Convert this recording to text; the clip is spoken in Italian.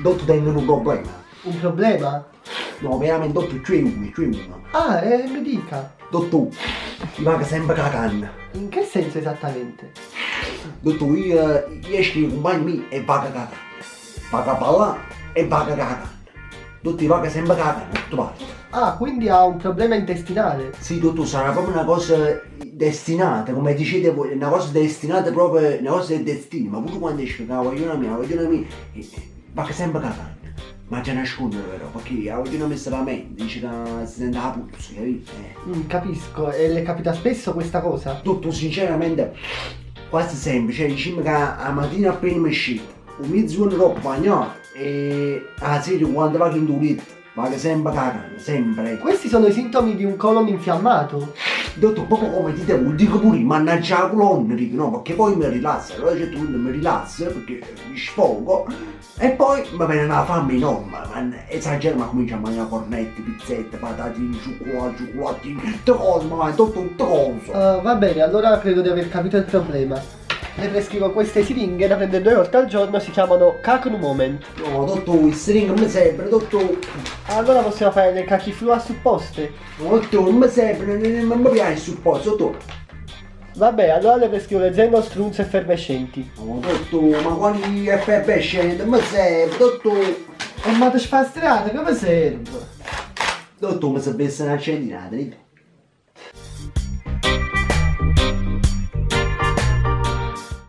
Dottor, tengono un problema. Un problema? No, veramente, dottor, c'è uno. Ah, mi dica. Dottor, mi paga sempre la canna. In che senso esattamente? Dottor, io esco con i compagni miei e paga la canna. Paga ballare e paga la canna. Dottor, mi paga sempre la canna, tutto parte. Ah, quindi ha un problema intestinale. Sì, dottor, sarà proprio una cosa destinata, come dicete voi, una cosa destinata proprio, una cosa del destino. Ma pure quando esco con la vogliona mia, paga sempre la canna. Ma c'è nascondere però, perché la vogliono messa la mente, dice che si sente la puzza, capito? Capisco. E le capita spesso questa cosa? Tutto sinceramente, quasi sempre, cioè diciamo che la mattina appena mi uscito, un mezzo troppo bagnato e la sera quando va in letto, va sempre cagando, sempre. Questi sono i sintomi di un colon infiammato. Dottor, proprio come dite voi, dico pure, mannaggia la colonna, dico no, perché poi mi rilassa, allora c'è tutto, mi rilassa, perché mi sfogo, e poi mi viene una fame enorme, ma esagero, ma comincio a mangiare cornetti, pizzette, patatine, cioccolatini, tutte cose, ma tutte cose. Va bene, allora credo di aver capito il problema. Le prescrivo queste siringhe da prendere 2 volte al giorno, si chiamano Cacnu Moment. No, dottor, il siringo non mi serve, dottor. Allora possiamo fare le cachiflu a supposte. Dottor, non mi serve, non mi piace il supposto, dottor. Vabbè, allora le prescrivo le Zeno Strunz effervescenti. No, dottor, ma quali effervescenti, non mi serve, dottor. E ma ti fa strada, come serve? Dottor, mi serve essere una accendinata,